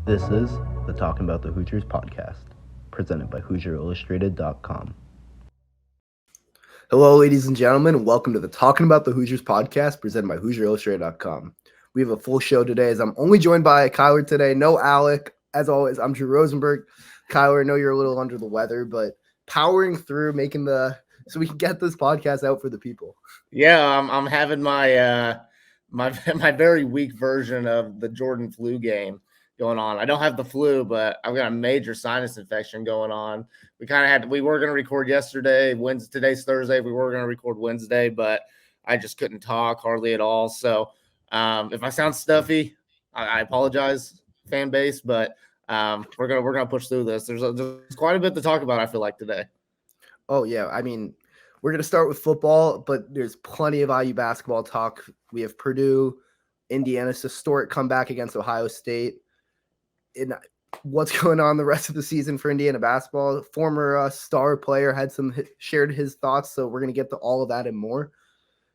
This is the Talkin Bout the Hoosiers podcast, presented by HoosierIllustrated.com. Hello, ladies and gentlemen, and welcome to the Talkin Bout the Hoosiers podcast, presented by HoosierIllustrated.com. We have a full show today, as I'm only joined by Kyler today. No Alec. As always, I'm Drew Rosenberg. Kyler, I know you're a little under the weather, but powering through, so we can get this podcast out for the people. Yeah, I'm having my my very weak version of the Jordan flu game going on. I don't have the flu, but I've got a major sinus infection going on. We were going to record yesterday. Today's Thursday. We were going to record Wednesday, but I just couldn't talk hardly at all. So if I sound stuffy, I apologize, fan base, but we're gonna push through this. There's quite a bit to talk about, I feel like, today. Oh yeah, I mean, we're going to start with football, but there's plenty of IU basketball talk. We have Purdue, Indiana's historic comeback against Ohio State. And what's going on the rest of the season for Indiana basketball? Former star player shared his thoughts, so we're going to get to all of that and more.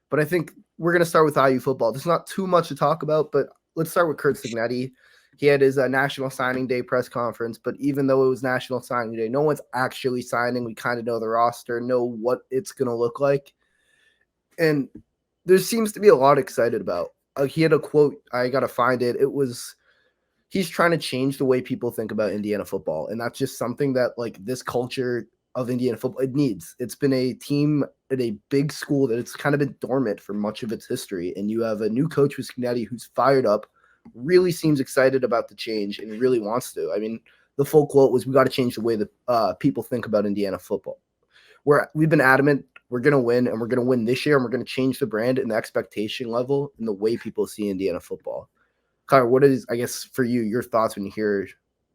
But I think we're going to start with IU football. There's not too much to talk about, but let's start with Curt Cignetti. He had his National Signing Day press conference, but even though it was National Signing Day, no one's actually signing. We kind of know the roster, know what it's going to look like. And there seems to be a lot excited about. He had a quote, I got to find it. It was, he's trying to change the way people think about Indiana football. And that's just something that, like, this culture of Indiana football, it needs. It's been a team at a big school that it's kind of been dormant for much of its history. And you have a new coach with Cignetti who's fired up, really seems excited about the change and really wants to. I mean, the full quote was, we got to change the way that people think about Indiana football. We've been adamant we're going to win, and we're going to win this year, and we're going to change the brand and the expectation level and the way people see Indiana football. Kyler, what is, I guess, for you, your thoughts when you hear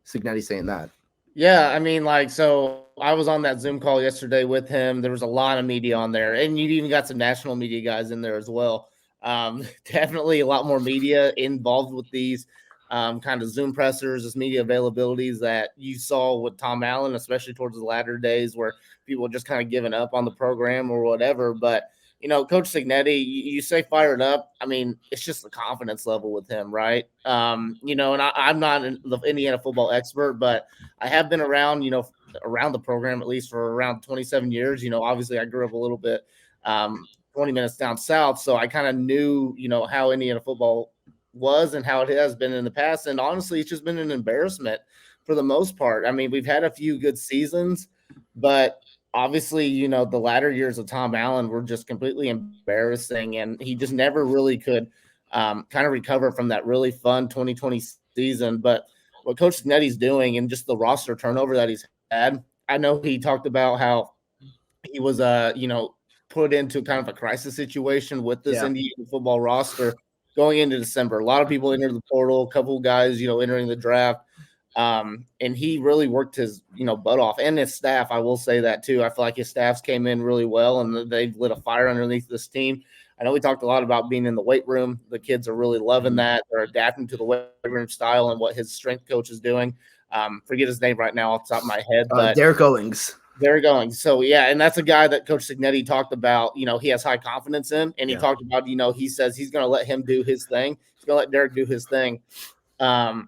Cignetti saying that? Yeah, I mean, so I was on that Zoom call yesterday with him. There was a lot of media on there, and you even got some national media guys in there as well. Definitely a lot more media involved with these kind of Zoom pressers, this media availabilities that you saw with Tom Allen, especially towards the latter days where people just kind of giving up on the program or whatever. But, Coach Cignetti, you say fired up. I mean, it's just the confidence level with him, right? And I'm not the Indiana football expert, but I have been around the program at least for around 27 years. Obviously I grew up a little bit 20 minutes down south. So I kind of knew, how Indiana football was and how it has been in the past. And honestly, it's just been an embarrassment for the most part. I mean, we've had a few good seasons, but obviously, the latter years of Tom Allen were just completely embarrassing. And he just never really could kind of recover from that really fun 2020 season. But what Coach Cignetti's doing and just the roster turnover that he's had, I know he talked about how he was, put into kind of a crisis situation with this Indiana football roster going into December. A lot of people entered the portal, a couple of guys, entering the draft. And he really worked his, butt off, and his staff. I will say that too. I feel like his staffs came in really well, and they've lit a fire underneath this team. I know we talked a lot about being in the weight room. The kids are really loving that. They're adapting to the weight room style and what his strength coach is doing. Forget his name right now off the top of my head, but Derek Owings. They're going. So, yeah, and that's a guy that Coach Cignetti talked about, he has high confidence in, and he talked about, he says he's going to let him do his thing. He's going to let Derek do his thing. And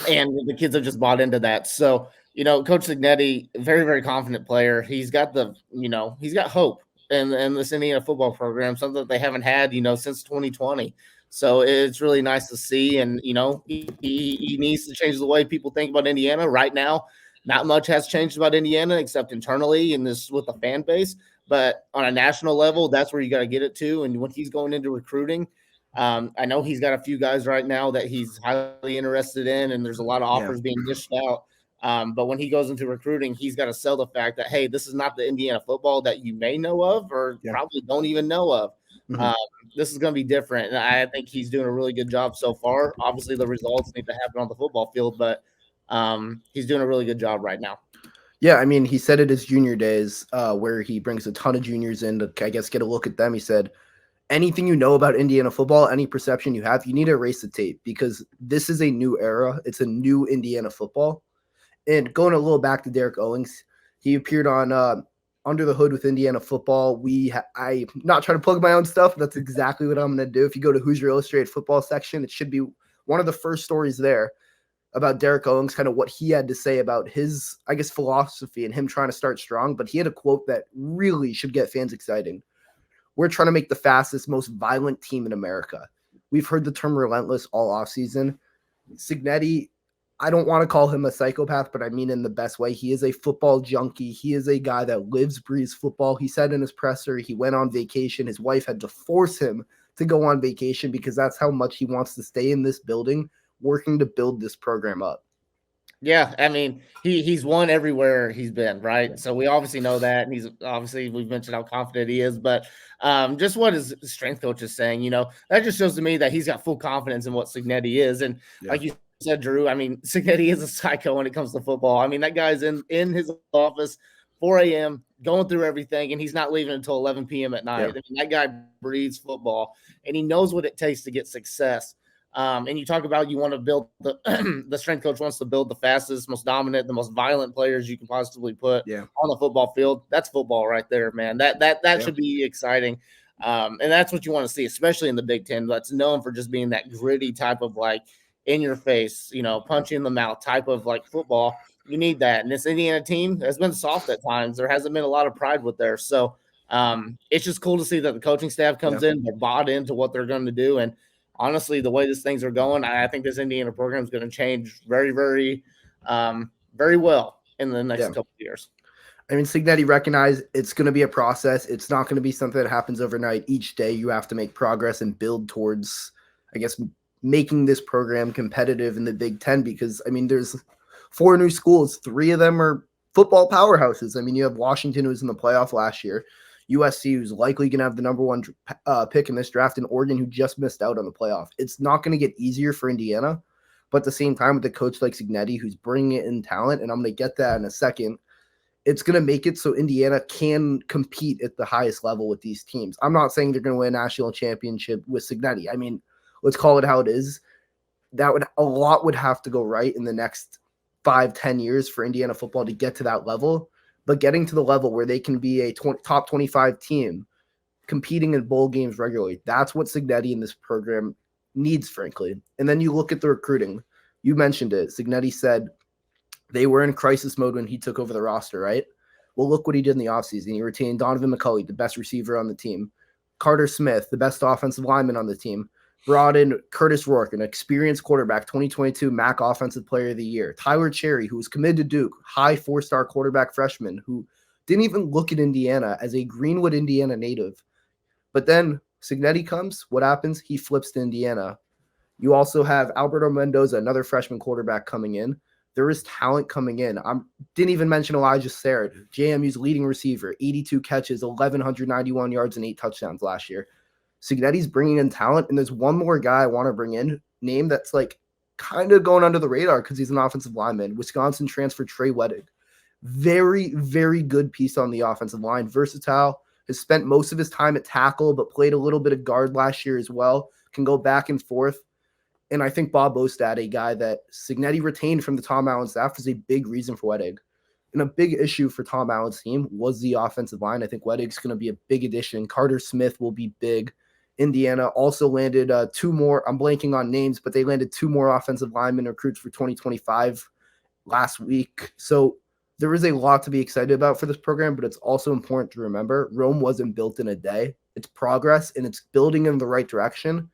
the kids have just bought into that. So, Coach Cignetti, very, very confident player. He's got he's got hope in this Indiana football program, something that they haven't had, since 2020. So it's really nice to see. And, he needs to change the way people think about Indiana right now. Not much has changed about Indiana except internally and this with the fan base. But on a national level, that's where you got to get it to. And when he's going into recruiting, I know he's got a few guys right now that he's highly interested in, and there's a lot of offers being dished out. But when he goes into recruiting, he's got to sell the fact that, hey, this is not the Indiana football that you may know of or probably don't even know of. Mm-hmm. This is going to be different. And I think he's doing a really good job so far. Obviously, the results need to happen on the football field, but he's doing a really good job right now. Yeah, I mean, he said it his junior days where he brings a ton of juniors in to, I guess, get a look at them. He said, anything you know about Indiana football, any perception you have, you need to erase the tape because this is a new era. It's a new Indiana football. And going a little back to Derek Owings, he appeared on Under the Hood with Indiana football. I'm not trying to plug my own stuff. That's exactly what I'm going to do. If you go to Hoosier Illustrated football section, it should be one of the first stories there. about Derek Owens, kind of what he had to say about his, I guess, philosophy and him trying to start strong. But he had a quote that really should get fans excited. We're trying to make the fastest, most violent team in America. We've heard the term relentless all offseason. Cignetti, I don't want to call him a psychopath, but I mean in the best way. He is a football junkie. He is a guy that lives, breathes football. He said in his presser he went on vacation. His wife had to force him to go on vacation because that's how much he wants to stay in this building, working to build this program up. Yeah, I mean, he's won everywhere he's been, right? So we obviously know that, and he's obviously, we've mentioned how confident he is, but just what his strength coach is saying, that just shows to me that he's got full confidence in what Cignetti is. And like you said, Drew, I mean, Cignetti is a psycho when it comes to football. I mean, that guy's in his office 4 a.m. going through everything, and he's not leaving until 11 p.m. at night. I mean, that guy breathes football, and he knows what it takes to get success. And you talk about you want to build the strength coach wants to build the fastest, most dominant, the most violent players you can possibly put on the football field. That's football right there, man. That should be exciting. And that's what you want to see, especially in the Big Ten. That's known for just being that gritty type of like in your face, punch you in the mouth type of like football. You need that. And this Indiana team has been soft at times. There hasn't been a lot of pride with there. So it's just cool to see that the coaching staff comes in, they're bought into what they're going to do. And honestly, the way these things are going, I think this Indiana program is going to change very, very, very well in the next couple of years. I mean, Cignetti recognized it's going to be a process. It's not going to be something that happens overnight. Each day you have to make progress and build towards, I guess, making this program competitive in the Big Ten because, I mean, there's 4 new schools. 3 of them are football powerhouses. I mean, you have Washington, who was in the playoff last year. USC, who's likely going to have the number 1 pick in this draft, and Oregon, who just missed out on the playoff. It's not going to get easier for Indiana, but at the same time, with a coach like Cignetti, who's bringing in talent, and I'm going to get that in a second, it's going to make it so Indiana can compete at the highest level with these teams. I'm not saying they're going to win a national championship with Cignetti. I mean, let's call it how it is. A lot would have to go right in the next 5-10 years for Indiana football to get to that level. But getting to the level where they can be a top 25 team competing in bowl games regularly, that's what Cignetti in this program needs, frankly. And then you look at the recruiting. You mentioned it. Cignetti said they were in crisis mode when he took over the roster, right? Well, look what he did in the offseason. He retained Donovan McCulley, the best receiver on the team. Carter Smith, the best offensive lineman on the team. Brought in Curtis Rourke, an experienced quarterback, 2022 MAC Offensive Player of the Year. Tyler Cherry, who was committed to Duke, high 4-star quarterback freshman, who didn't even look at Indiana as a Greenwood, Indiana native. But then Cignetti comes. What happens? He flips to Indiana. You also have Alberto Mendoza, another freshman quarterback coming in. There is talent coming in. Didn't even mention Elijah Sarrett, JMU's leading receiver, 82 catches, 1,191 yards, and 8 touchdowns last year. Cignetti's bringing in talent, and there's one more guy I want to bring in, name that's like kind of going under the radar because he's an offensive lineman. Wisconsin transfer Trey Wettig. Very, very good piece on the offensive line. Versatile, has spent most of his time at tackle, but played a little bit of guard last year as well. Can go back and forth. And I think Bob Ostad, a guy that Cignetti retained from the Tom Allen staff, was a big reason for Wettig. And a big issue for Tom Allen's team was the offensive line. I think Wettig's going to be a big addition. Carter Smith will be big. Indiana also landed 2 more. I'm blanking on names, but they landed 2 more offensive lineman recruits for 2025 last week. So there is a lot to be excited about for this program, but it's also important to remember Rome wasn't built in a day. It's progress, and it's building in the right direction.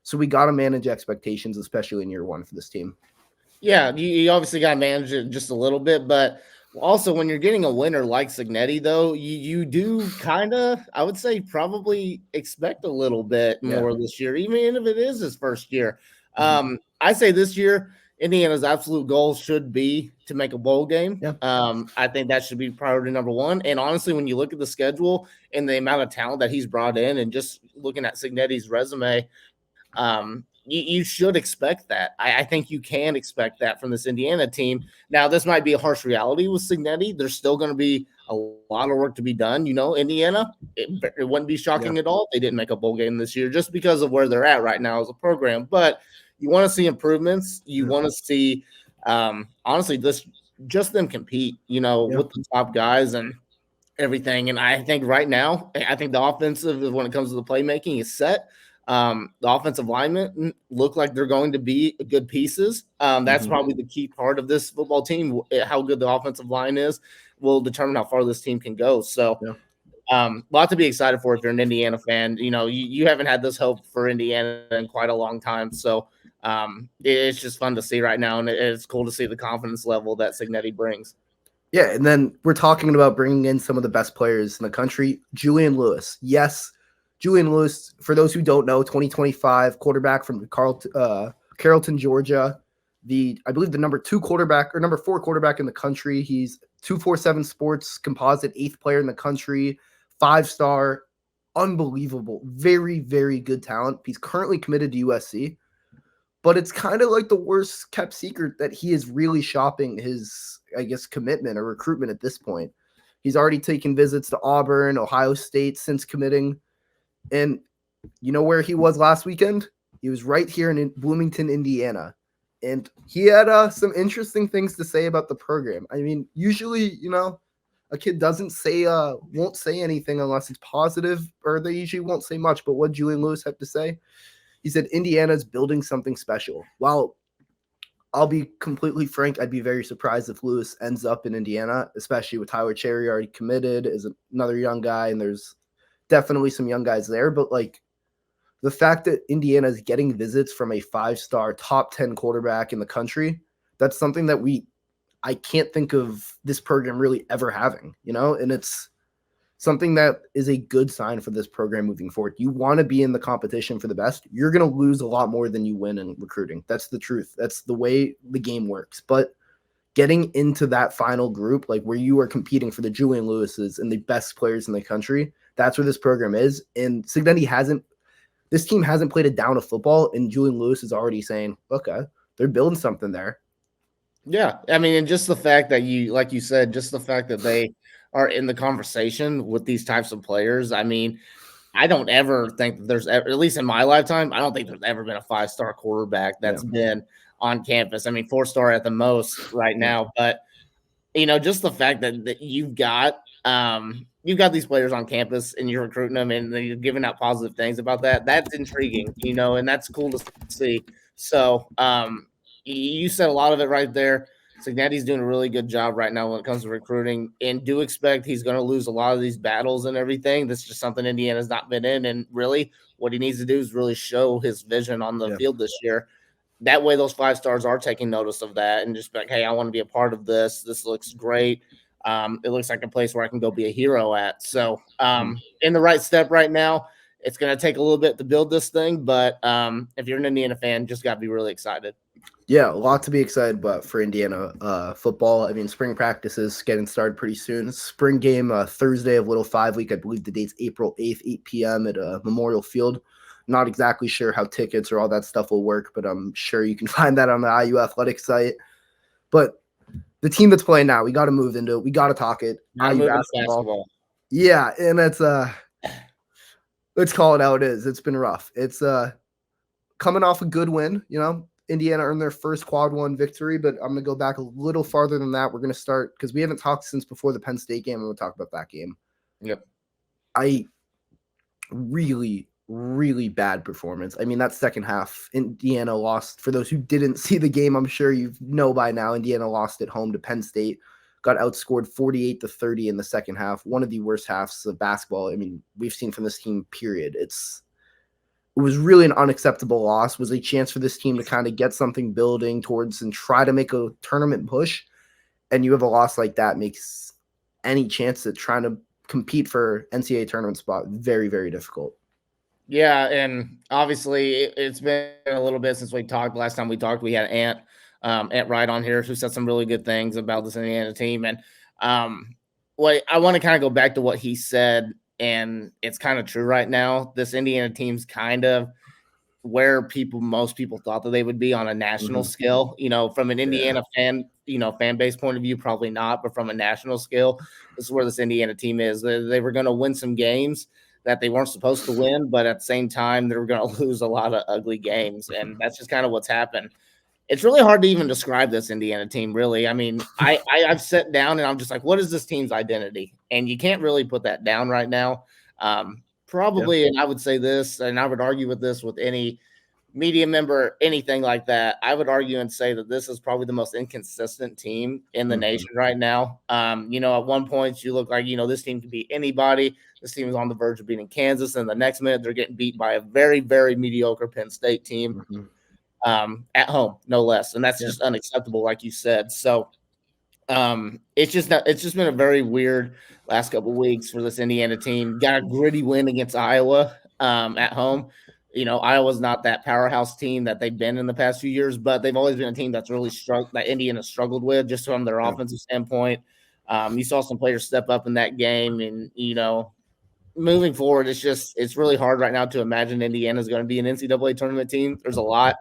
So we got to manage expectations, especially in year 1 for this team. Yeah, you obviously got to manage it just a little bit, but also when you're getting a winner like Cignetti, though, you do kind of, I would say, probably expect a little bit more this year, even if it is his first year. I say this year, Indiana's absolute goal should be to make a bowl game. Yeah. I think that should be priority number 1. And honestly, when you look at the schedule and the amount of talent that he's brought in and just looking at Cignetti's resume, you should expect that. I think you can expect that from this Indiana team. Now, this might be a harsh reality with Cignetti. There's still going to be a lot of work to be done. Indiana, it wouldn't be shocking at all if they didn't make a bowl game this year just because of where they're at right now as a program. But you want to see improvements. You want to see, honestly, just them compete, with the top guys and everything. And I think right now, I think the offensive, when it comes to the playmaking, is set. The offensive linemen look like they're going to be good pieces. That's probably the key part of this football team. How good the offensive line is will determine how far this team can go. So, lot to be excited for if you're an Indiana fan. You haven't had this hope for Indiana in quite a long time. So, it's just fun to see right now, and it's cool to see the confidence level that Cignetti brings. Yeah, and then we're talking about bringing in some of the best players in the country. Julian Lewis. Yes, Julian Lewis, for those who don't know, 2025 quarterback from Carrollton, Georgia. I believe the number 4 quarterback in the country. He's 247 Sports composite 8th player in the country, 5-star, unbelievable, very, very good talent. He's currently committed to USC, but it's kind of like the worst kept secret that he is really shopping his, I guess, commitment or recruitment at this point. He's already taken visits to Auburn, Ohio State since committing. And you know where he was last weekend? He was right here in Bloomington, Indiana. And he had some interesting things to say about the program. I mean, usually, a kid won't say anything unless it's positive, or they usually won't say much. But what Julian Lewis had to say? He said, Indiana's building something special. Well, I'll be completely frank. I'd be very surprised if Lewis ends up in Indiana, especially with Tyler Cherry already committed as another young guy. And there's definitely some young guys there. But the fact that Indiana is getting visits from a 5-star top 10 quarterback in the country, that's something that I can't think of this program really ever having, and it's something that is a good sign for this program moving forward. You want to be in the competition for the best. You're going to lose a lot more than you win in recruiting. That's the truth. That's the way the game works. But getting into that final group, where you are competing for the Julian Lewises and the best players in the country, that's where this program is. And Cignetti this team hasn't played a down of football, and Julian Lewis is already saying, okay, they're building something there. Yeah. I mean, and just the fact that like you said, just the fact that they are in the conversation with these types of players. I mean, I don't ever think that there's ever, at least in my lifetime, I don't think there's ever been a 5-star quarterback that's been on campus. I mean, 4-star at the most right now, but just the fact that you've got these players on campus and you're recruiting them and you're giving out positive things about that. That's intriguing, and that's cool to see. So, you said a lot of it right there. Cignetti's doing a really good job right now when it comes to recruiting, and do expect he's going to lose a lot of these battles and everything. That's just something Indiana's not been in, and really what he needs to do is really show his vision on the field this year. That way those 5-stars are taking notice of that and just be like, hey, I want to be a part of this. This looks great. It looks like a place where I can go be a hero at. So in the right step right now. It's going to take a little bit to build this thing, but if you're an Indiana fan, just got to be really excited. Yeah, a lot to be excited about for Indiana football. I mean, spring practice is getting started pretty soon. Spring game Thursday of Little 5 Week. I believe the date's April 8th, 8 p.m. at Memorial Field. Not exactly sure how tickets or all that stuff will work, but I'm sure you can find that on the IU Athletics site. But the team that's playing now, we got to move into it. We got to talk it. IU basketball. Yeah, and it's let's call it how it is. It's been rough. It's coming off a good win, Indiana earned their first quad 1 victory, but I'm going to go back a little farther than that. We're going to start because we haven't talked since before the Penn State game, and we'll talk about that game. Yep. Really, really bad performance. I mean, that second half, Indiana lost. For those who didn't see the game, I'm sure you know by now, Indiana lost at home to Penn State, got outscored 48-30 in the second half. One of the worst halves of basketball, I mean, we've seen from this team, period. It was really an unacceptable loss. Was a chance for this team to kind of get something building towards and try to make a tournament push. And you have a loss like that makes any chance at trying to compete for NCAA tournament spot very, very difficult. Yeah, and obviously it's been a little bit since we talked. Last time we talked, we had Ant Wright on here who said some really good things about this Indiana team. And what I want to kind of go back to what he said, and it's kind of true right now. This Indiana team's kind of where most people thought that they would be on a national scale. From an Indiana fan base point of view, probably not, but from a national scale, this is where this Indiana team is. They were going to win some games that they weren't supposed to win, but at the same time, they were going to lose a lot of ugly games, and that's just kind of what's happened. It's really hard to even describe this Indiana team, really. I mean, I've sat down and I'm just like, what is this team's identity? And you can't really put that down right now. probably, and I would say this, and I would argue with this with any media member, anything like that. I would argue and say that this is probably the most inconsistent team in the nation right now. At one point you look like, this team could beat anybody. This team is on the verge of beating Kansas, and the next minute they're getting beat by a very, very mediocre Penn State team at home, no less. And that's just unacceptable, like you said. So it's just been a very weird last couple of weeks for this Indiana team. Got a gritty win against Iowa at home. Iowa's not that powerhouse team that they've been in the past few years, but they've always been a team that's really that Indiana struggled with just from their offensive standpoint. You saw some players step up in that game, and moving forward, it's really hard right now to imagine Indiana is going to be an NCAA tournament team. There's a lot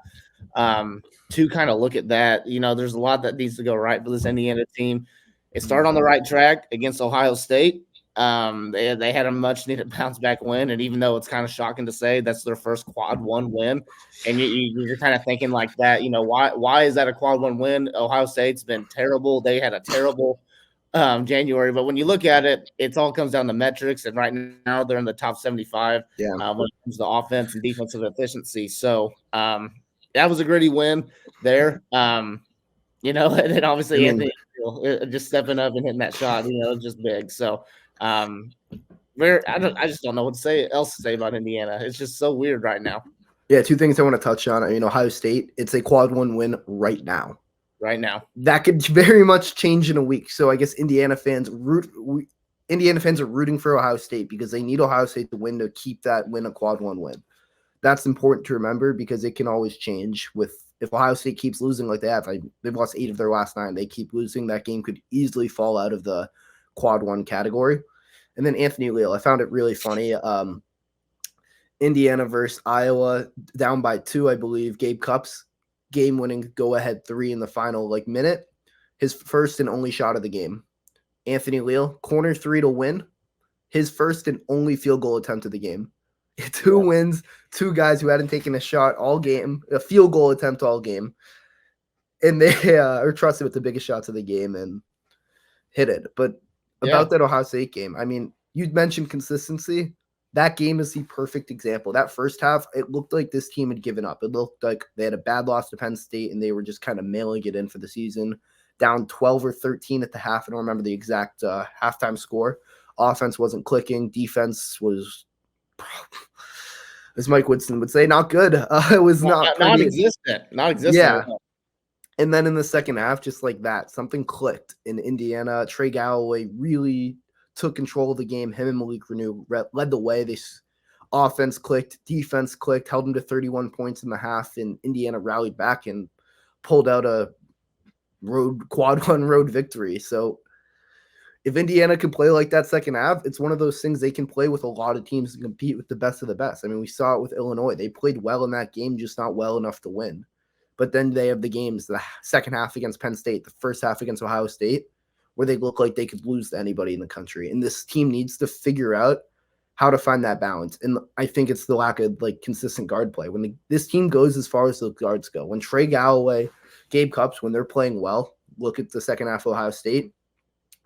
to kind of look at that. There's a lot that needs to go right for this Indiana team. It started on the right track against Ohio State. They had a much needed bounce back win, and even though it's kind of shocking to say that's their first quad one win, and you're kind of thinking like that, why is that a quad one win? Ohio State's been terrible. They had a terrible January, but when you look at it, it all comes down to metrics, and right now they're in the top 75 when it comes to offense and defensive efficiency. So that was a gritty win there. And then obviously Anthony just stepping up and hitting that shot, just big. So I just don't know what else to say about Indiana. It's just so weird right now. Yeah, two things I want to touch on. Ohio State, it's a quad one win right now. Right now. That could very much change in a week. So I guess Indiana fans are rooting for Ohio State because they need Ohio State to win to keep that win a quad one win. That's important to remember because it can always change if Ohio State keeps losing like they have. They've lost 8 of their last 9. They keep losing. That game could easily fall out of the quad one category. And then Anthony Leal, I found it really funny. Indiana versus Iowa, down by 2, I believe. Gabe Cupps, game-winning go-ahead 3 in the final minute. His first and only shot of the game. Anthony Leal, corner 3 to win. His first and only field goal attempt of the game. 2 wins, 2 guys who hadn't taken a shot all game, a field goal attempt all game. And they are trusted with the biggest shots of the game and hit it. But about that Ohio State game, you'd mentioned consistency. That game is the perfect example. That first half, it looked like this team had given up. It looked like they had a bad loss to Penn State, and they were just kind of mailing it in for the season. Down 12 or 13 at the half. I don't remember the exact halftime score. Offense wasn't clicking. Defense was, as Mike Woodson would say, not good. It was not existent. Not existent. Yeah. And then in the second half, just like that, something clicked in Indiana. Trey Galloway really took control of the game. Him and Malik Renew led the way. Offense clicked, defense clicked, held them to 31 points in the half, and Indiana rallied back and pulled out a quad one road victory. So if Indiana can play like that second half, it's one of those things they can play with a lot of teams and compete with the best of the best. We saw it with Illinois. They played well in that game, just not well enough to win. But then they have the games, the second half against Penn State, the first half against Ohio State, where they look like they could lose to anybody in the country. And this team needs to figure out how to find that balance. And I think it's the lack of consistent guard play. When this team goes as far as the guards go, when Trey Galloway, Gabe Cupps, when they're playing well, look at the second half of Ohio State,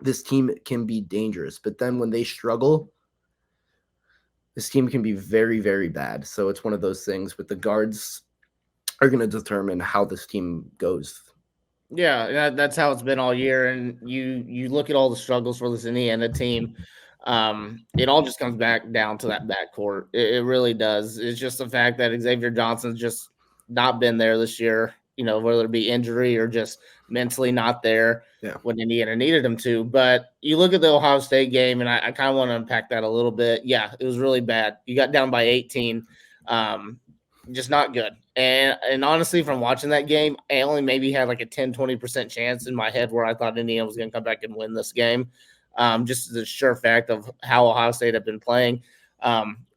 this team can be dangerous. But then when they struggle, this team can be very, very bad. So it's one of those things with the guards are going to determine how this team goes. Yeah, that's how it's been all year. And you look at all the struggles for this Indiana team. It all just comes back down to that backcourt. It really does. It's just the fact that Xavier Johnson's just not been there this year, whether it be injury or just mentally not there when Indiana needed him to. But you look at the Ohio State game, and I kind of want to unpack that a little bit. Yeah, it was really bad. You got down by 18. Just not good. And honestly, from watching that game, I only maybe had like a 10-20% chance in my head where I thought Indiana was going to come back and win this game. Just the sure fact of how Ohio State had been playing.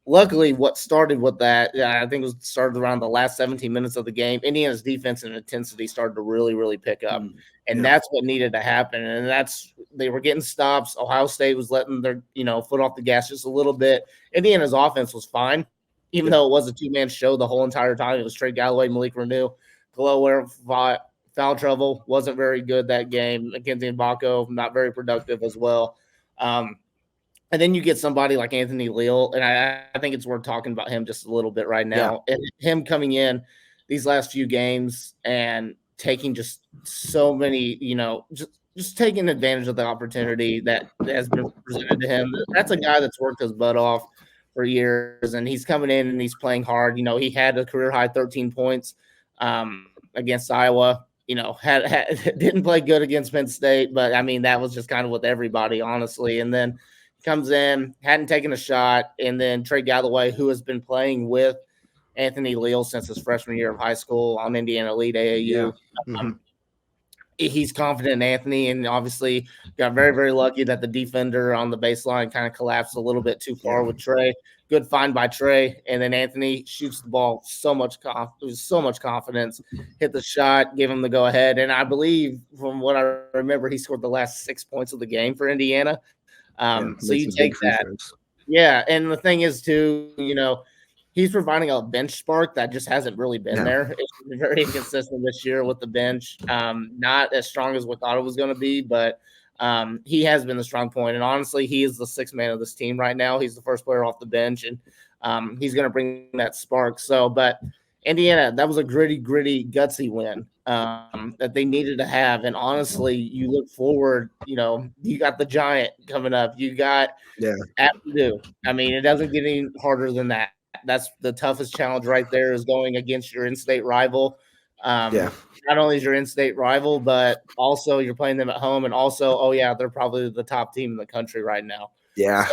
Luckily, what started with that, I think it started around the last 17 minutes of the game. Indiana's defense and intensity started to really, really pick up. And that's what needed to happen. And they were getting stops. Ohio State was letting their, foot off the gas just a little bit. Indiana's offense was fine. Even though it was a 2-man show the whole entire time. It was Trey Galloway, Malik Renew. Glower, foul trouble, wasn't very good that game. Mackenzie Mbako, not very productive as well. And then you get somebody like Anthony Leal, and I think it's worth talking about him just a little bit right now. And him coming in these last few games and taking just so many, just taking advantage of the opportunity that has been presented to him. That's a guy that's worked his butt off for years, and he's coming in and he's playing hard. He had a career high 13 points against Iowa. Didn't play good against Penn State, but I mean that was just kind of with everybody, honestly. And then comes in, hadn't taken a shot, and then Trey Galloway, who has been playing with Anthony Leal since his freshman year of high school on Indiana Elite AAU. He's confident in Anthony, and obviously got very, very lucky that the defender on the baseline kind of collapsed a little bit too far with Trey. Good find by Trey, and then Anthony shoots the ball so much confidence, hit the shot, give him the go ahead, and I believe from what I remember, he scored the last 6 points of the game for Indiana. So you take that. Yeah. And the thing is, too, he's providing a bench spark that just hasn't really been there. It's been very inconsistent this year with the bench. Not as strong as we thought it was going to be, but he has been the strong point. And honestly, he is the sixth man of this team right now. He's the first player off the bench, and he's going to bring that spark. So, but Indiana, that was a gritty, gutsy win that they needed to have. And honestly, you look forward, you got the Giant coming up. You got at Purdue. I mean, it doesn't get any harder than that. That's the toughest challenge right there, is going against your in-state rival. Not only is your in-state rival, but also you're playing them at home. And also, they're probably the top team in the country right now. So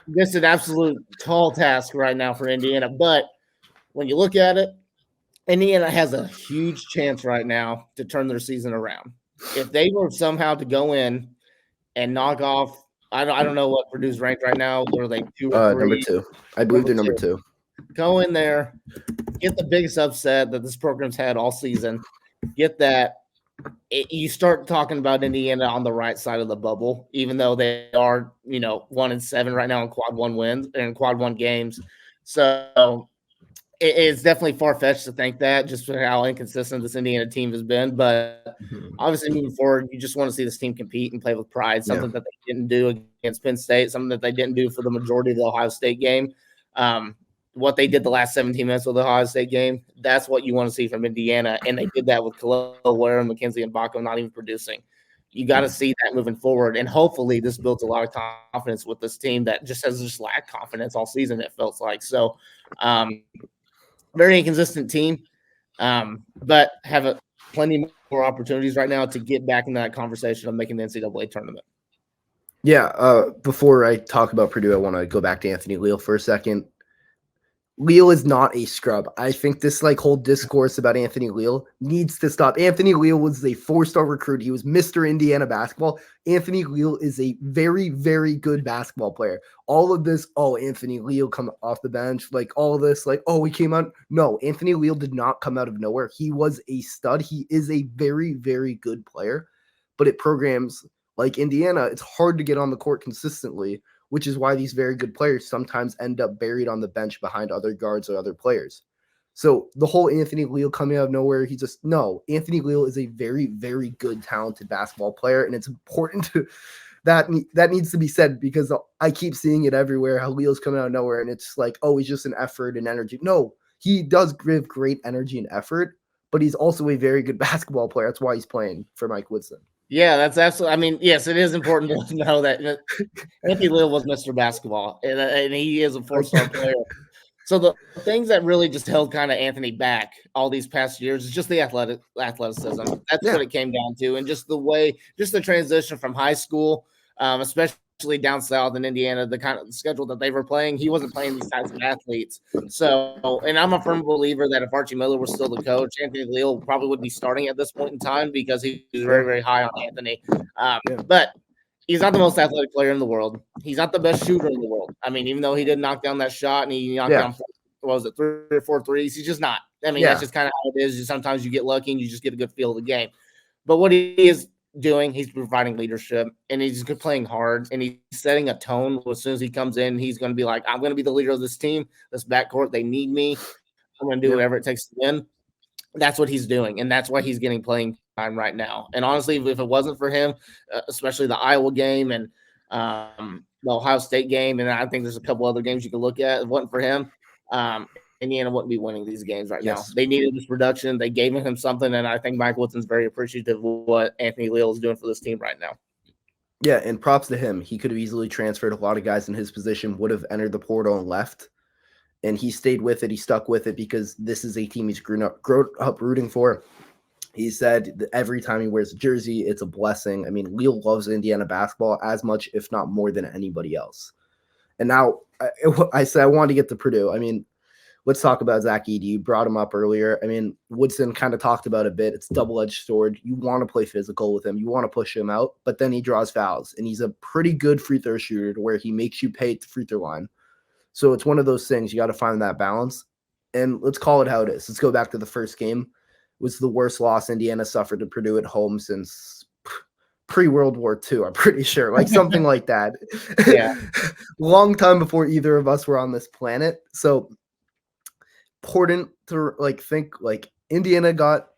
this is an absolute tall task right now for Indiana. But when you look at it, Indiana has a huge chance right now to turn their season around. If they were somehow to go in and knock off, I don't know what Purdue's ranked right now. Were they 2 or 3? Number 2. I believe they're number 2. Go in there, get the biggest upset that this program's had all season. Get that. You start talking about Indiana on the right side of the bubble, even though they are, 1-7 right now in quad 1 wins and quad 1 games. So it's definitely far-fetched to think that, just for how inconsistent this Indiana team has been. But obviously moving forward, you just want to see this team compete and play with pride, something that they didn't do against Penn State, something that they didn't do for the majority of the Ohio State game. What they did the last 17 minutes of the Ohio State game, that's what you want to see from Indiana. And they did that with Khalil Ware and McKenzie and Baco not even producing. You got to see that moving forward. And hopefully this builds a lot of confidence with this team that just has lacked confidence all season, it feels like. So, very inconsistent team, but have plenty more opportunities right now to get back in that conversation of making the NCAA tournament. Before I talk about Purdue, I want to go back to Anthony Leal for a second. Leal is not a scrub. I think this whole discourse about Anthony Leal needs to stop. Anthony Leal was a 4-star recruit. He was Mr. Indiana basketball. Anthony Leal is a very, very good basketball player. All of this, Anthony Leal come off the bench, all of this, he came out. No, Anthony Leal did not come out of nowhere. He was a stud. He is a very, very good player. But at programs like Indiana, it's hard to get on the court consistently, which is why these very good players sometimes end up buried on the bench behind other guards or other players. So the whole Anthony Leal coming out of nowhere, Anthony Leal is a very, very good, talented basketball player, and it's important that needs to be said, because I keep seeing it everywhere, how Leal's coming out of nowhere, and it's he's just an effort and energy. No, he does give great energy and effort, but he's also a very good basketball player. That's why he's playing for Mike Woodson. Yeah, that's absolutely. I mean, yes, it is important to know that Anthony Leal was Mr. Basketball, and he is a 4-star player. So the things that really just held kind of Anthony back all these past years is just the athleticism. That's what it came down to, and just the transition from high school, especially down south in Indiana, the kind of schedule that they were playing, he wasn't playing these types of athletes. So, and I'm a firm believer that if Archie Miller was still the coach, Anthony Leal probably would be starting at this point in time, because he's very, very high on Anthony. But he's not the most athletic player in the world. He's not the best shooter in the world. I mean, even though he did knock down that shot and he knocked down 3 or 4 threes, he's just not. I mean, that's just kind of how it is. Sometimes you get lucky and you just get a good feel of the game. But what he is doing, he's providing leadership, and he's playing hard, and he's setting a tone. As soon as he comes in, he's going to be like, I'm going to be the leader of this team, this backcourt. They need me. I'm going to do whatever it takes to win. That's what he's doing, and that's why he's getting playing time right now. And honestly, if it wasn't for him, especially the Iowa game and the Ohio State game, and I think there's a couple other games you can look at. If it wasn't for him, Indiana wouldn't be winning these games right now. They needed this production. They gave him something, and I think Mike Woodson's very appreciative of what Anthony Leal is doing for this team right now. Yeah, and props to him. He could have easily transferred. A lot of guys in his position would have entered the portal and left. And he stayed with it. He stuck with it because this is a team he's grown up rooting for. He said that every time he wears a jersey, it's a blessing. I mean, Leal loves Indiana basketball as much, if not more than anybody else. And now I said I wanted to get to Purdue. I mean, let's talk about Zach Edey. You brought him up earlier. I mean, Woodson kind of talked about it a bit. It's double-edged sword. You want to play physical with him. You want to push him out, but then he draws fouls. And he's a pretty good free throw shooter to where he makes you pay at the free throw line. So it's one of those things. You got to find that balance. And let's call it how it is. Let's go back to the first game. It was the worst loss Indiana suffered to Purdue at home since pre-World War II, I'm pretty sure. Like something like that. Yeah. Long time before either of us were on this planet. So important to think Indiana got,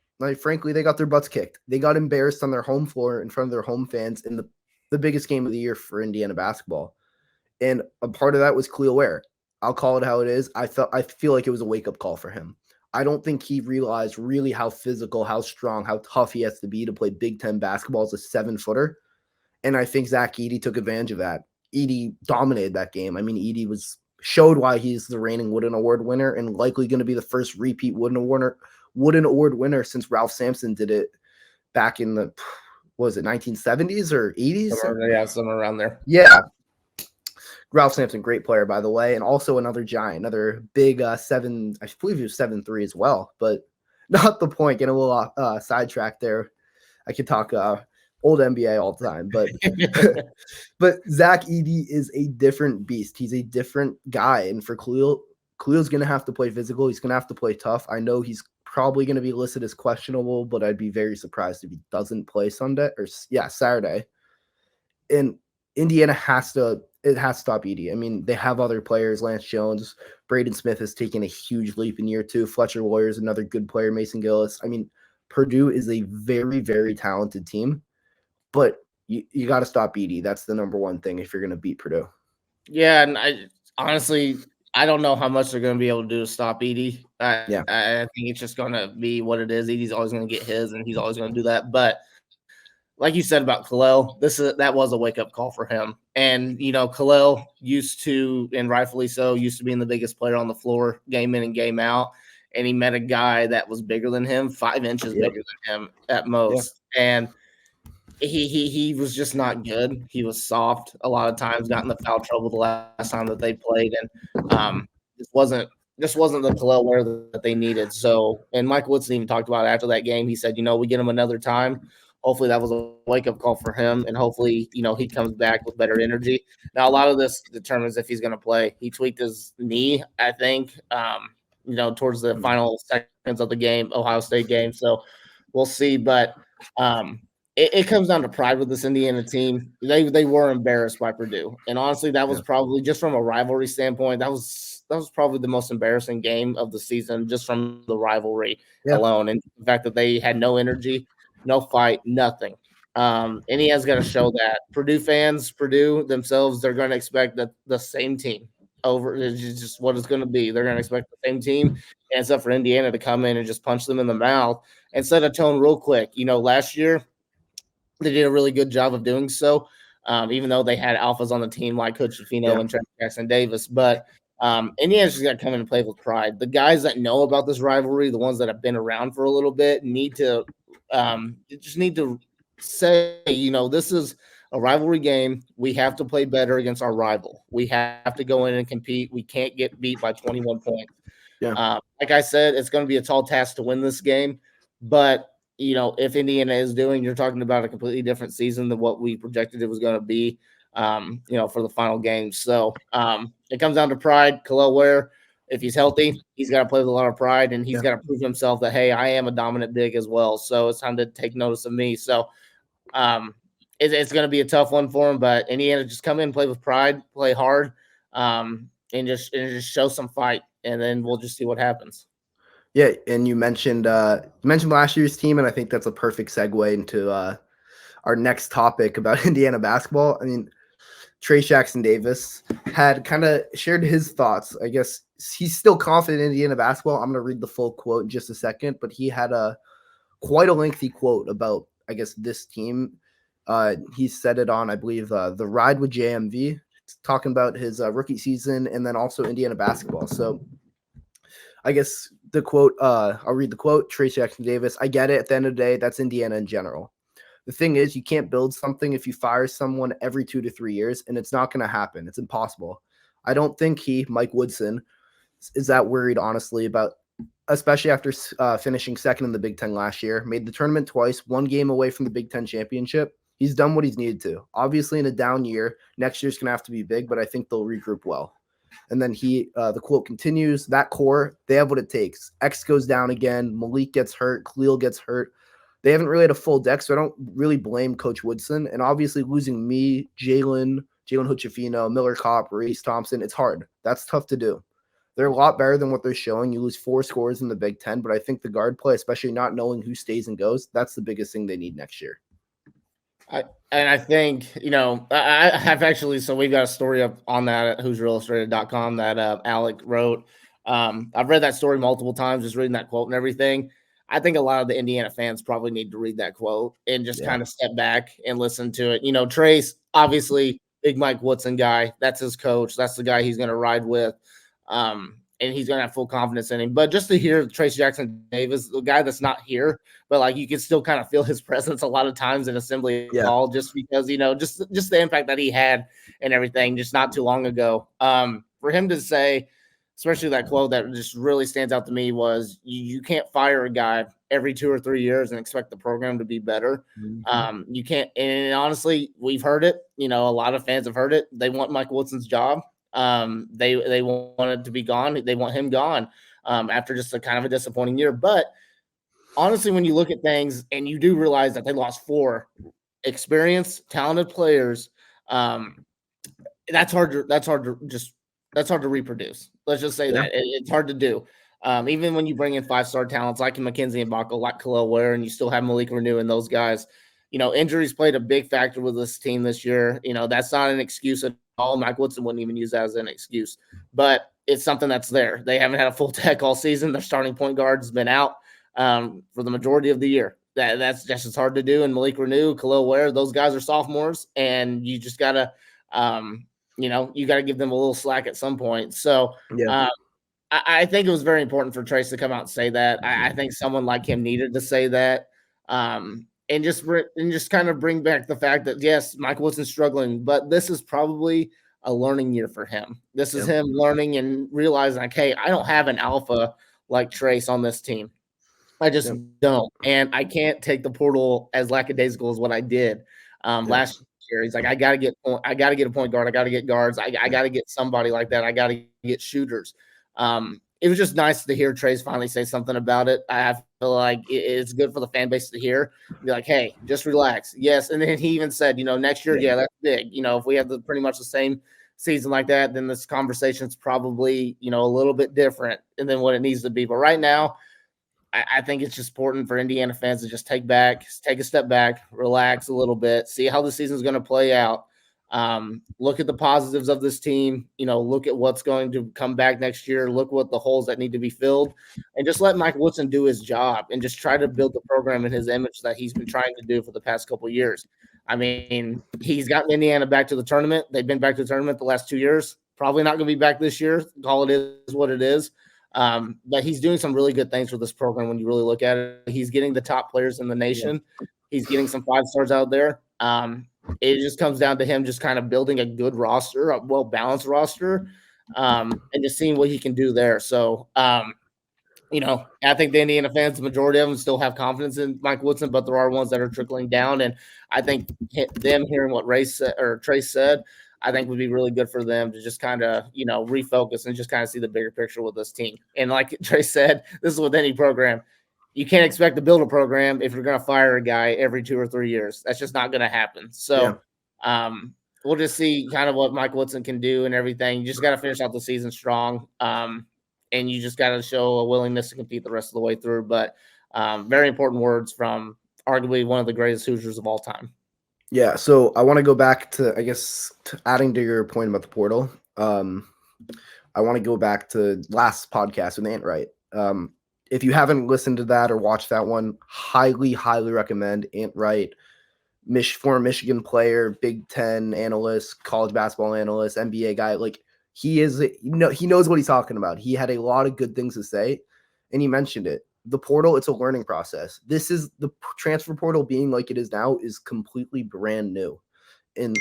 frankly, they got their butts kicked. They got embarrassed on their home floor in front of their home fans in the biggest game of the year for Indiana basketball. And a part of that was Khalil Ware. I'll call it how it is. I feel like it was a wake-up call for him. I don't think he realized really how physical, how strong, how tough he has to be to play Big Ten basketball as a 7-footer. And I think Zach Edey took advantage of that. Edey dominated that game. I mean, Edey showed why he's the reigning Wooden Award winner and likely going to be the first repeat Wooden Award winner since Ralph Sampson did it back in the, what was it, 1970s or 80s? Somewhere around there. Yeah. Ralph Sampson, great player, by the way, and also another giant, another big 7, I believe he was 7'3" as well, but not the point. Getting a little sidetracked there. I could talk old NBA all the time, but but Zach Edey is a different beast. He's a different guy, and for Khalil's going to have to play physical. He's going to have to play tough. I know he's probably going to be listed as questionable, but I'd be very surprised if he doesn't play Saturday. And Indiana has to stop Edey. I mean, they have other players. Lance Jones, Braden Smith has taken a huge leap in year 2. Fletcher Warrior is another good player. Mason Gillis. I mean, Purdue is a very, very talented team, but you got to stop Edey. That's the number one thing if you're going to beat Purdue. Yeah, and I don't know how much they're going to be able to do to stop Edey. I think it's just going to be what it is. Edey's always going to get his, and he's always going to do that. But like you said about Khalil, that was a wake-up call for him. And, Khalil used to, and rightfully so, used to being the biggest player on the floor game in and game out. And he met a guy that was bigger than him, 5 inches bigger than him at most. Yeah. And he was just not good. He was soft a lot of times, got in the foul trouble the last time that they played. And this wasn't the Khalil Ware that they needed. So, and Mike Woodson even talked about it after that game. He said, we get him another time. Hopefully that was a wake-up call for him, and hopefully, he comes back with better energy. Now, a lot of this determines if he's going to play. He tweaked his knee, I think, towards the final seconds of the game, Ohio State game. So we'll see. But it comes down to pride with this Indiana team. They were embarrassed by Purdue, and honestly, that was probably just from a rivalry standpoint. That was probably the most embarrassing game of the season, just from the rivalry alone, and the fact that they had no energy. No fight, nothing. And he has got to show that. Purdue themselves, they're going to expect the same team over. It's just what it's going to be. They're going to expect the same team. And it's up for Indiana to come in and just punch them in the mouth and set a tone real quick. Last year, they did a really good job of doing so, even though they had alphas on the team like Coach Shafino and Trayce Jackson-Davis. But Indiana's just got to come in and play with pride. The guys that know about this rivalry, the ones that have been around for a little bit, need to say, this is a rivalry game. We have to play better against our rival. We have to go in and compete. We can't get beat by 21 points. Yeah. Like I said, it's going to be a tall task to win this game. But, if Indiana is you're talking about a completely different season than what we projected it was going to be, for the final game. So it comes down to pride. Khalil Ware, if he's healthy, he's got to play with a lot of pride, and he's got to prove himself that, hey, I am a dominant big as well. So it's time to take notice of me. So it's going to be a tough one for him, but Indiana just come in, play with pride, play hard, and just show some fight, and then we'll just see what happens. Yeah, and you mentioned last year's team, and I think that's a perfect segue into our next topic about Indiana basketball. I mean, Trayce Jackson-Davis had kind of shared his thoughts. I guess he's still confident in Indiana basketball. I'm going to read the full quote in just a second, but he had quite a lengthy quote about, I guess, this team. He said it on, I believe, The Ride with JMV, talking about his rookie season and then also Indiana basketball. So I guess the quote, I'll read the quote. Trayce Jackson-Davis, I get it. At the end of the day, that's Indiana in general. The thing is, you can't build something if you fire someone every 2 to 3 years, and it's not going to happen. It's impossible. I don't think Mike Woodson, is that worried, honestly, about, especially after finishing second in the Big Ten last year, made the tournament twice, 1 game away from the Big Ten championship. He's done what he's needed to. Obviously, in a down year, next year's going to have to be big, but I think they'll regroup well. And then the quote continues, that core, they have what it takes. X goes down again. Malik gets hurt. Khalil gets hurt. They haven't really had a full deck, so I don't really blame Coach Woodson. And obviously losing me, Jalen Hood-Schifino, Miller Kopp, Reese Thompson, it's hard. That's tough to do. They're a lot better than what they're showing. You lose 4 scores in the Big Ten, but I think the guard play, especially not knowing who stays and goes, that's the biggest thing they need next year. I think, I have actually, so we've got a story up on that at HoosierIllustrated.com that Alec wrote. I've read that story multiple times, just reading that quote and everything. I think a lot of the Indiana fans probably need to read that quote and just kind of step back and listen to it. Trayce, obviously, big Mike Woodson guy. That's his coach. That's the guy he's going to ride with. And he's going to have full confidence in him. But just to hear Trayce Jackson-Davis, the guy that's not here, but like you can still kind of feel his presence a lot of times in assembly call, just because, just the impact that he had and everything just not too long ago. For him to say, especially that quote that just really stands out to me was you can't fire a guy every 2 or 3 years and expect the program to be better. Mm-hmm. You can't. And honestly, we've heard it. A lot of fans have heard it. They want Mike Woodson's job. They want it to be gone. They want him gone after just a kind of a disappointing year. But honestly, when you look at things and you do realize that they lost 4 experienced, talented players, that's hard to reproduce. Let's just say that it's hard to do. Even when you bring in 5-star talents like Mackenzie and Baco, like Khalil Ware, and you still have Malik Renew and those guys, injuries played a big factor with this team this year. That's not an excuse at all. Mike Woodson wouldn't even use that as an excuse, but it's something that's there. They haven't had a full deck all season. Their starting point guard has been out for the majority of the year. That's just as hard to do. And Malik Renew, Khalil Ware, those guys are sophomores, and you just gotta you got to give them a little slack at some point. So I think it was very important for Trayce to come out and say that. I think someone like him needed to say that, and just kind of bring back the fact that, yes, Mike Woodson's struggling, but this is probably a learning year for him. This is him learning and realizing, like, hey, I don't have an alpha like Trayce on this team. I just don't. And I can't take the portal as lackadaisical as what I did last year. He's like, I gotta get a point guard. I gotta get guards. I gotta get somebody like that. I gotta get shooters. It was just nice to hear Trayce finally say something about it. I feel like it's good for the fan base to hear. Be like, hey, just relax. Yes. And then he even said, next year, that's big. If we have pretty much the same season like that, then this conversation's probably, a little bit different than what it needs to be. But right now, I think it's just important for Indiana fans to just take a step back, relax a little bit, see how the season's going to play out. Look at the positives of this team, look at what's going to come back next year, look what the holes that need to be filled, and just let Mike Woodson do his job and just try to build the program in his image that he's been trying to do for the past couple of years. I mean, he's gotten Indiana back to the tournament. They've been back to the tournament the last 2 years. Probably not going to be back this year. Call it is what it is. But he's doing some really good things for this program when you really look at it. He's getting the top players in the nation. He's getting some 5-stars out there. It just comes down to him just kind of building a good roster, a well-balanced roster, and just seeing what he can do there. So, I think the Indiana fans, the majority of them still have confidence in Mike Woodson, but there are ones that are trickling down. And I think them hearing what Trayce said, I think would be really good for them to just kind of, refocus and just kind of see the bigger picture with this team. And like Trayce said, this is with any program. You can't expect to build a program if you're going to fire a guy every 2 or 3 years. That's just not going to happen. So we'll just see kind of what Mike Woodson can do and everything. You just got to finish out the season strong. And you just got to show a willingness to compete the rest of the way through. But very important words from arguably one of the greatest Hoosiers of all time. Yeah, so I want to go back to, I guess, to adding to your point about the portal. I want to go back to last podcast with Ant Wright. If you haven't listened to that or watched that one, highly recommend. Ant Wright, former Michigan player, Big Ten analyst, college basketball analyst, NBA guy. Like he is, he knows what he's talking about. He had a lot of good things to say, and he mentioned it. The portal, it's a learning process. This is the transfer portal being like it is now is completely brand new. And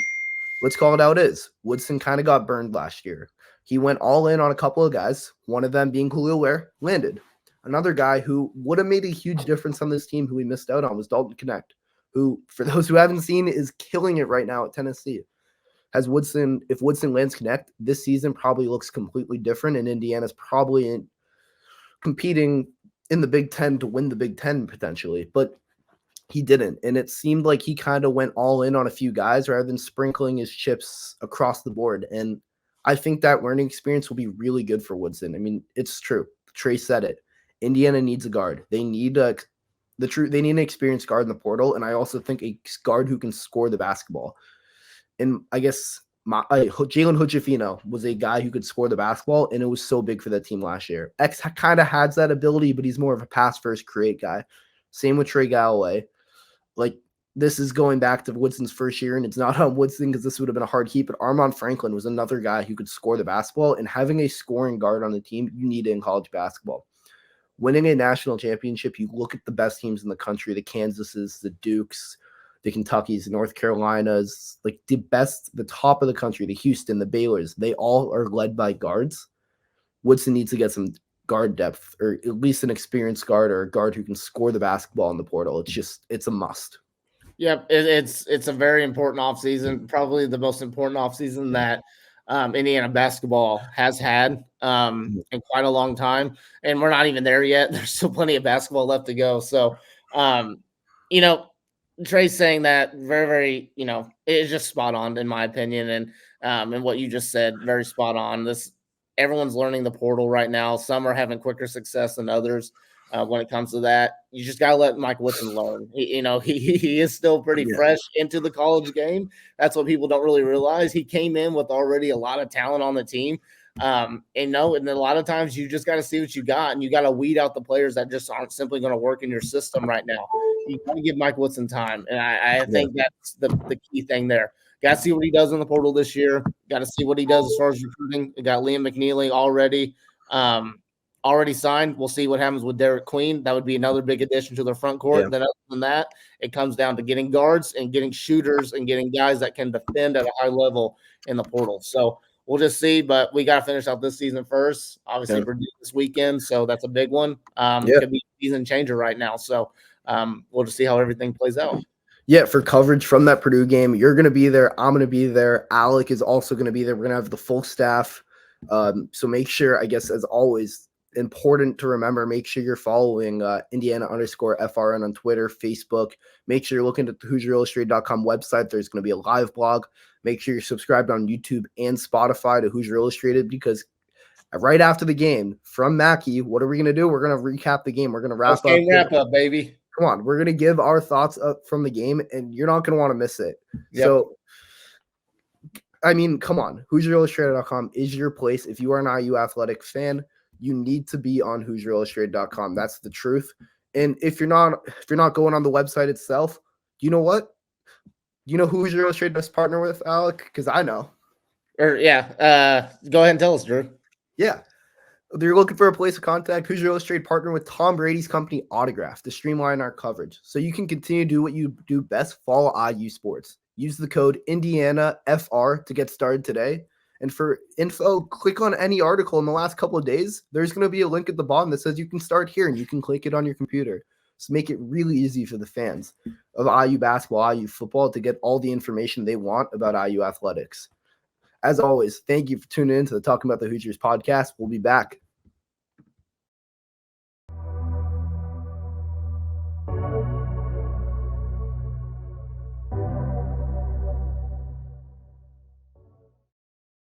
let's call it how it is. Woodson kind of got burned last year. He went all in on a couple of guys, one of them being Khalil Ware, landed. Another guy who would have made a huge difference on this team who we missed out on was Dalton Connect, who, for those who haven't seen, is killing it right now at Tennessee. If Woodson lands Connect, this season probably looks completely different, and Indiana's probably competing in the Big Ten to win the Big Ten potentially. But he didn't, and it seemed like he kind of went all in on a few guys rather than sprinkling his chips across the board. And I think that learning experience will be really good for Woodson. I mean, it's true. Trayce said it. Indiana needs a guard. They need they need an experienced guard in the portal, and I also think a guard who can score the basketball. And I guess Jalen Hood-Schifino was a guy who could score the basketball, and it was so big for that team last year. X kind of has that ability, but he's more of a pass first create guy. Same with Trey Galloway. Like, this is going back to Woodson's first year, and it's not on Woodson because this would have been a hard heat, but Armand Franklin was another guy who could score the basketball, and having a scoring guard on the team, you need it in college basketball. Winning a national championship, you look at the best teams in the country, the Kansases, the Dukes, the Kentuckys, the North Carolinas, like the top of the country, the Houston, the Baylors, they all are led by guards. Woodson needs to get some guard depth, or at least an experienced guard or a guard who can score the basketball in the portal. It's a must. Yep, it's a very important offseason, probably the most important offseason that Indiana basketball has had in quite a long time. And we're not even there yet. There's still plenty of basketball left to go. So, Trayce saying that very, it's just spot on in my opinion. And what you just said, very spot on. Everyone's learning the portal right now. Some are having quicker success than others. When it comes to that, you just gotta let Mike Woodson learn. He is still pretty fresh into the college game. That's what people don't really realize. He came in with already a lot of talent on the team. And then a lot of times you just got to see what you got, and you got to weed out the players that just aren't simply going to work in your system right now. You got to give Mike Woodson time, and I think that's the key thing there. Got to see what he does in the portal this year. Got to see what he does as far as recruiting. We got Liam McNeely already signed. We'll see what happens with Derek Queen. That would be another big addition to their front court. Yeah. Then other than that, it comes down to getting guards and getting shooters and getting guys that can defend at a high level in the portal. So we'll just see, but we got to finish out this season first. Obviously, Purdue this weekend, so that's a big one. Could be a season changer right now. So we'll just see how everything plays out. Yeah, for coverage from that Purdue game, you're going to be there. I'm going to be there. Alec is also going to be there. We're going to have the full staff. So make sure, I guess, as always, important to remember, make sure you're following Indiana_FRN on Twitter, Facebook. Make sure you're looking at the HoosierIllustrated.com website. There's going to be a live blog. Make sure you're subscribed on YouTube and Spotify to Hoosier Illustrated, because right after the game from Mackey, what are we going to do? We're going to recap the game. We're going to wrap up, baby. Come on. We're going to give our thoughts up from the game, and you're not going to want to miss it. Yep. So, I mean, come on. HoosierIllustrated.com is your place. If you are an IU Athletics fan, you need to be on HoosierIllustrated.com. That's the truth. And if you're not going on the website itself, you know what? You know who Hoosier Illustrated does partner with, Alec? Because I know. Go ahead and tell us, Drew. Yeah. If you're looking for a place of contact, Hoosier Illustrated partner with Tom Brady's company, Autograph, to streamline our coverage. So you can continue to do what you do best, follow IU sports. Use the code INDIANAFR to get started today. And for info, click on any article in the last couple of days. There's going to be a link at the bottom that says you can start here, and you can click it on your computer. So make it really easy for the fans of IU basketball, IU football, to get all the information they want about IU athletics. As always, thank you for tuning in to the Talkin Bout the Hoosiers podcast. We'll be back